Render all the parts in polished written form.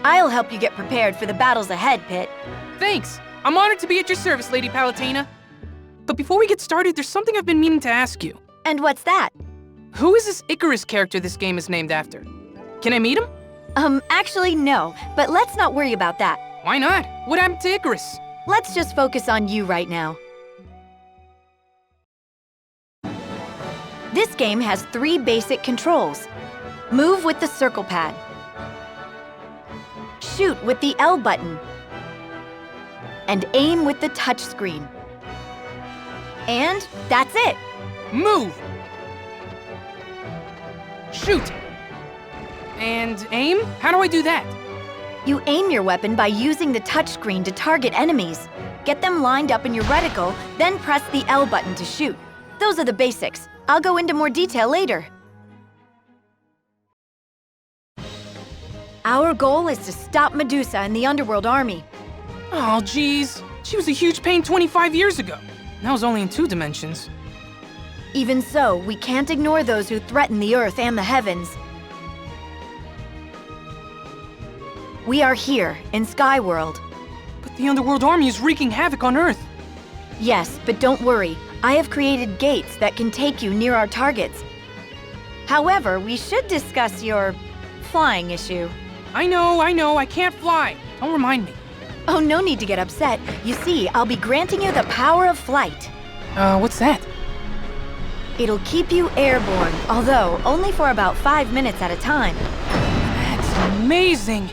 I'll help you get prepared for the battles ahead, Pit. Thanks! I'm honored to be at your service, Lady Palutena. But before we get started, there's something I've been meaning to ask you. And what's that? Who is this Icarus character this game is named after? Can I meet him? Actually, no. But let's not worry about that. Why not? What happened to Icarus? Let's just focus on you right now. This game has 3 basic controls. Move with the circle pad. Shoot with the L button. And aim with the touch screen. And that's it. Move! Shoot! And aim? How do I do that? You aim your weapon by using the touchscreen to target enemies. Get them lined up in your reticle, then press the L button to shoot. Those are the basics. I'll go into more detail later. Our goal is to stop Medusa and the Underworld Army. Oh, geez. She was a huge pain 25 years ago. That was only in 2 dimensions. Even so, we can't ignore those who threaten the Earth and the heavens. We are here, in Skyworld. But the Underworld Army is wreaking havoc on Earth. Yes, but don't worry. I have created gates that can take you near our targets. However, we should discuss your flying issue. I know, I can't fly. Don't remind me. Oh, no need to get upset. You see, I'll be granting you the power of flight. What's that? It'll keep you airborne, although only for about 5 minutes at a time. That's amazing.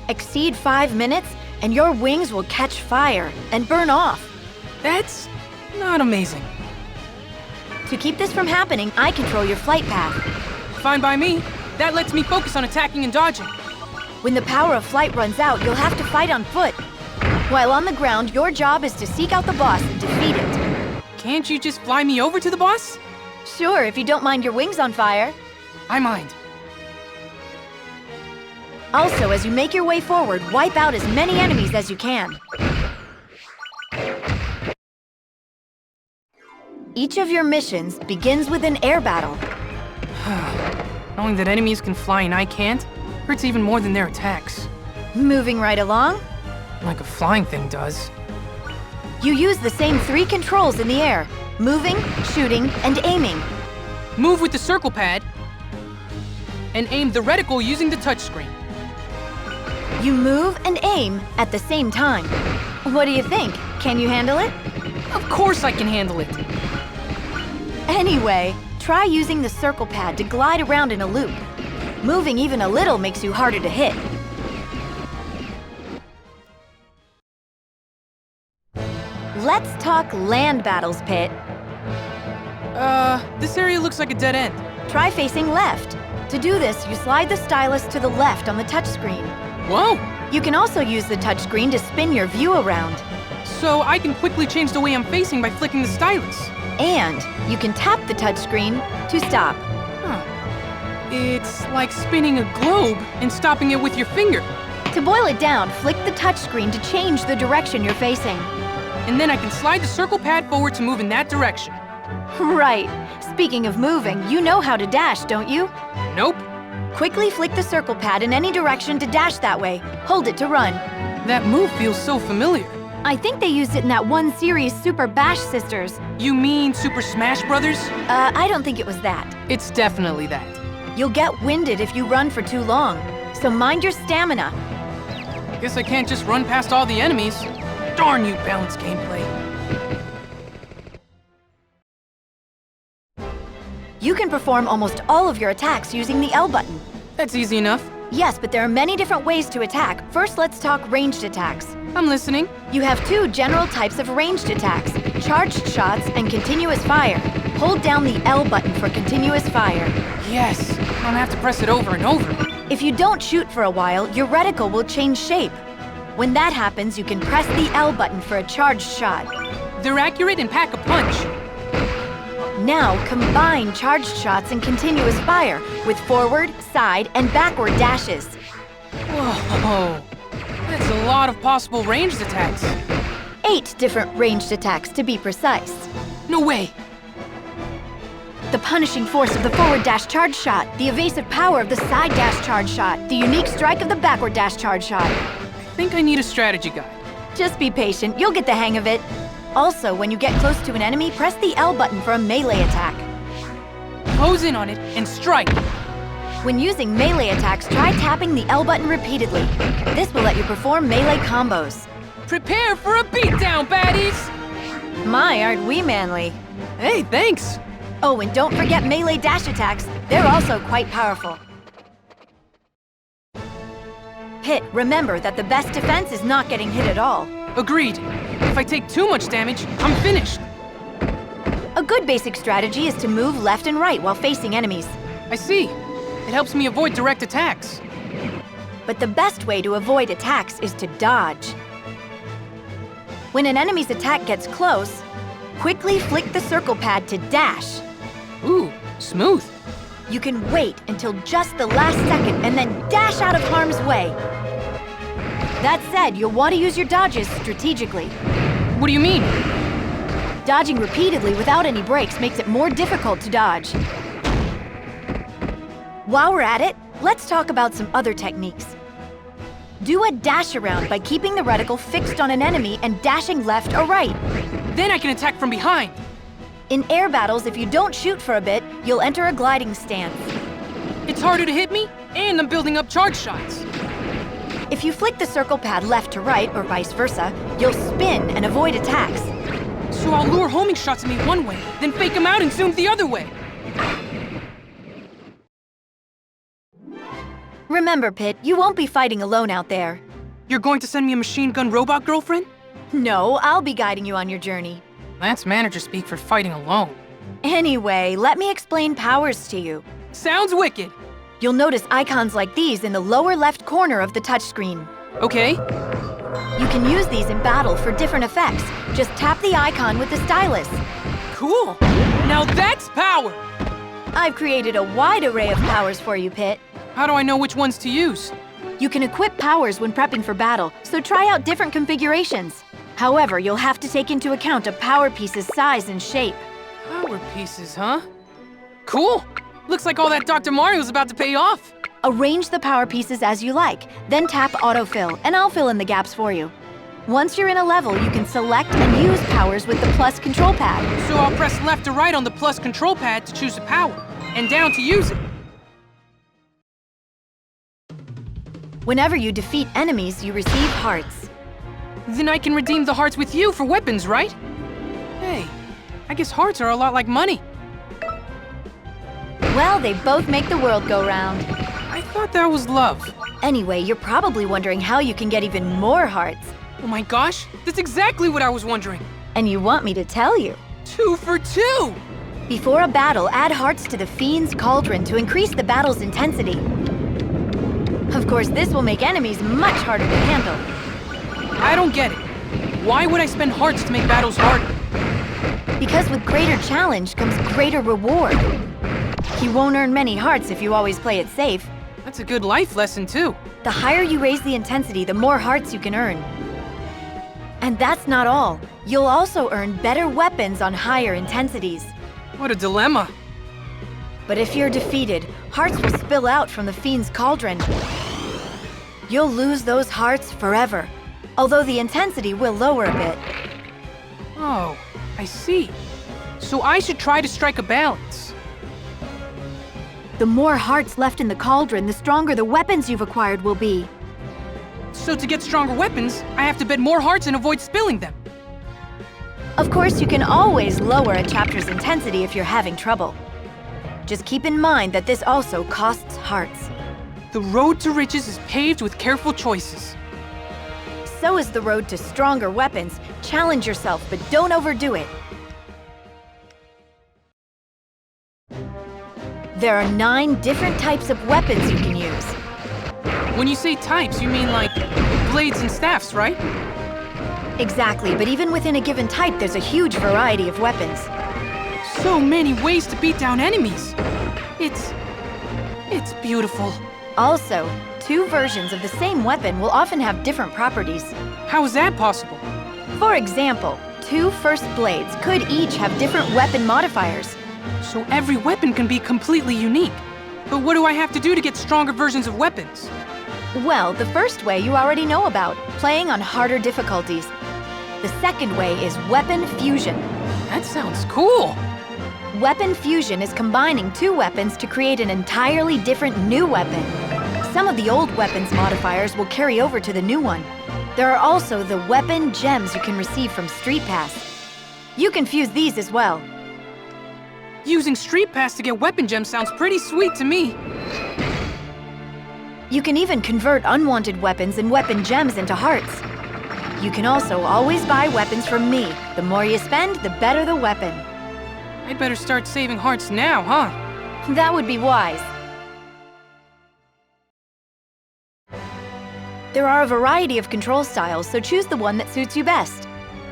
Exceed 5 minutes, and your wings will catch fire and burn off. That's not amazing. To keep this from happening, I control your flight path. Fine by me. That lets me focus on attacking and dodging. When the power of flight runs out, you'll have to fight on foot. While on the ground, your job is to seek out the boss and defeat it. Can't you just fly me over to the boss? Sure, if you don't mind your wings on fire. I mind. Also, as you make your way forward, wipe out as many enemies as you can. Each of your missions begins with an air battle. Knowing that enemies can fly and I can't, hurts even more than their attacks. Moving right along. Like a flying thing does. You use the same 3 controls in the air: moving, shooting, and aiming. Move with the circle pad, and aim the reticle using the touchscreen. You move and aim at the same time. What do you think? Can you handle it? Of course I can handle it. Anyway, try using the circle pad to glide around in a loop. Moving even a little makes you harder to hit. Let's talk land battles, Pit. This area looks like a dead end. Try facing left. To do this, you slide the stylus to the left on the touchscreen. Whoa! You can also use the touchscreen to spin your view around. So I can quickly change the way I'm facing by flicking the stylus. And you can tap the touchscreen to stop. Huh. It's like spinning a globe and stopping it with your finger. To boil it down, flick the touchscreen to change the direction you're facing. And then I can slide the circle pad forward to move in that direction. Right. Speaking of moving, you know how to dash, don't you? Nope. Quickly flick the circle pad in any direction to dash that way. Hold it to run. That move feels so familiar. I think they used it in that one series, Super Bash Sisters. You mean Super Smash Brothers? I don't think it was that. It's definitely that. You'll get winded if you run for too long, so mind your stamina. Guess I can't just run past all the enemies. Darn you, balanced gameplay. You can perform almost all of your attacks using the L button. That's easy enough. Yes, but there are many different ways to attack. First, let's talk ranged attacks. I'm listening. You have 2 general types of ranged attacks: charged shots and continuous fire. Hold down the L button for continuous fire. Yes, I don't have to press it over and over. If you don't shoot for a while, your reticle will change shape. When that happens, you can press the L button for a charged shot. They're accurate and pack a punch. Now, combine charged shots and continuous fire with forward, side, and backward dashes. Whoa, lot of possible ranged attacks. 8 different ranged attacks, to be precise. No way! The punishing force of the forward dash charge shot, the evasive power of the side dash charge shot, the unique strike of the backward dash charge shot. I think I need a strategy guide. Just be patient, you'll get the hang of it. Also, when you get close to an enemy, press the L button for a melee attack. Close in on it and strike. When using melee attacks, try tapping the L button repeatedly. This will let you perform melee combos. Prepare for a beatdown, baddies! My, aren't we manly? Hey, thanks! Oh, and don't forget melee dash attacks. They're also quite powerful. Pit, remember that the best defense is not getting hit at all. Agreed. If I take too much damage, I'm finished. A good basic strategy is to move left and right while facing enemies. I see. It helps me avoid direct attacks. But the best way to avoid attacks is to dodge. When an enemy's attack gets close, quickly flick the circle pad to dash. Ooh, smooth. You can wait until just the last second and then dash out of harm's way. That said, you'll want to use your dodges strategically. What do you mean? Dodging repeatedly without any breaks makes it more difficult to dodge. While we're at it, let's talk about some other techniques. Do a dash around by keeping the reticle fixed on an enemy and dashing left or right. Then I can attack from behind. In air battles, if you don't shoot for a bit, you'll enter a gliding stance. It's harder to hit me, and I'm building up charge shots. If you flick the circle pad left to right, or vice versa, you'll spin and avoid attacks. So I'll lure homing shots at me one way, then fake them out and zoom the other way. Remember, Pit, you won't be fighting alone out there. You're going to send me a machine gun robot girlfriend? No, I'll be guiding you on your journey. That's manager speak for fighting alone. Anyway, let me explain powers to you. Sounds wicked. You'll notice icons like these in the lower left corner of the touchscreen. Okay. You can use these in battle for different effects. Just tap the icon with the stylus. Cool. Now that's power! I've created a wide array of powers for you, Pit. How do I know which ones to use? You can equip powers when prepping for battle, so try out different configurations. However, you'll have to take into account a power piece's size and shape. Power pieces, huh? Cool! Looks like all that Dr. Mario's about to pay off. Arrange the power pieces as you like, then tap autofill, and I'll fill in the gaps for you. Once you're in a level, you can select and use powers with the plus control pad. So I'll press left or right on the plus control pad to choose a power, and down to use it. Whenever you defeat enemies, you receive hearts. Then I can redeem the hearts with you for weapons, right? Hey, I guess hearts are a lot like money. Well, they both make the world go round. I thought that was love. Anyway, you're probably wondering how you can get even more hearts. Oh my gosh, that's exactly what I was wondering. And you want me to tell you. 2 for 2! Before a battle, add hearts to the Fiend's Cauldron to increase the battle's intensity. Of course, this will make enemies much harder to handle. I don't get it. Why would I spend hearts to make battles harder? Because with greater challenge comes greater reward. You won't earn many hearts if you always play it safe. That's a good life lesson, too. The higher you raise the intensity, the more hearts you can earn. And that's not all. You'll also earn better weapons on higher intensities. What a dilemma. But if you're defeated, hearts will spill out from the Fiend's Cauldron. You'll lose those hearts forever, although the intensity will lower a bit. Oh, I see. So I should try to strike a balance. The more hearts left in the cauldron, the stronger the weapons you've acquired will be. So to get stronger weapons, I have to bet more hearts and avoid spilling them. Of course, you can always lower a chapter's intensity if you're having trouble. Just keep in mind that this also costs hearts. The road to riches is paved with careful choices. So is the road to stronger weapons. Challenge yourself, but don't overdo it. There are 9 different types of weapons you can use. When you say types, you mean like blades and staffs, right? Exactly, but even within a given type, there's a huge variety of weapons. So many ways to beat down enemies. It's beautiful. Also, two versions of the same weapon will often have different properties. How is that possible? For example, two first blades could each have different weapon modifiers. So every weapon can be completely unique. But what do I have to do to get stronger versions of weapons? Well, the first way you already know about, playing on harder difficulties. The second way is weapon fusion. That sounds cool. Weapon fusion is combining two weapons to create an entirely different new weapon. Some of the old weapons modifiers will carry over to the new one. There are also the weapon gems you can receive from Street Pass. You can fuse these as well. Using Street Pass to get weapon gems sounds pretty sweet to me. You can even convert unwanted weapons and weapon gems into hearts. You can also always buy weapons from me. The more you spend, the better the weapon. I'd better start saving hearts now, huh? That would be wise. There are a variety of control styles, so choose the one that suits you best.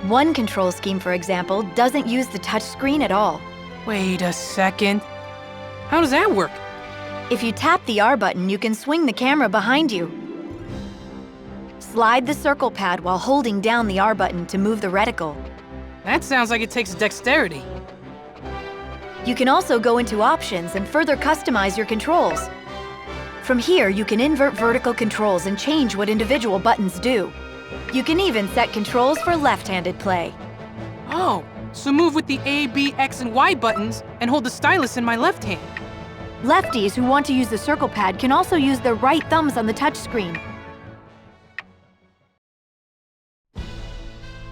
One control scheme, for example, doesn't use the touchscreen at all. Wait a second. How does that work? If you tap the R button, you can swing the camera behind you. Slide the circle pad while holding down the R button to move the reticle. That sounds like it takes dexterity. You can also go into options and further customize your controls. From here, you can invert vertical controls and change what individual buttons do. You can even set controls for left-handed play. Oh, so move with the A, B, X, and Y buttons and hold the stylus in my left hand. Lefties who want to use the circle pad can also use their right thumbs on the touchscreen.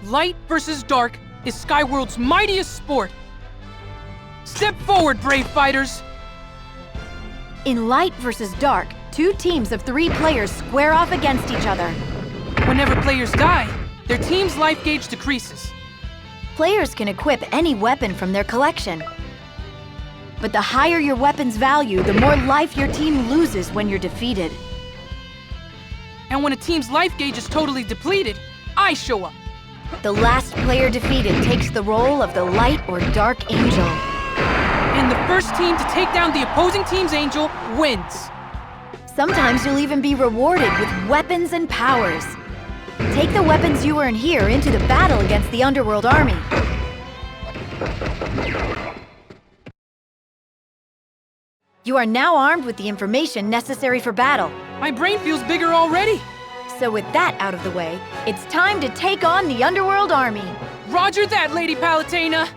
Light versus dark is Skyworld's mightiest sport. Step forward, brave fighters! In Light versus Dark, two teams of 3 players square off against each other. Whenever players die, their team's life gauge decreases. Players can equip any weapon from their collection. But the higher your weapon's value, the more life your team loses when you're defeated. And when a team's life gauge is totally depleted, I show up. The last player defeated takes the role of the Light or Dark Angel. And the first team to take down the opposing team's angel wins. Sometimes you'll even be rewarded with weapons and powers. Take the weapons you earn here into the battle against the Underworld Army. You are now armed with the information necessary for battle. My brain feels bigger already. So with that out of the way, it's time to take on the Underworld Army. Roger that, Lady Palutena!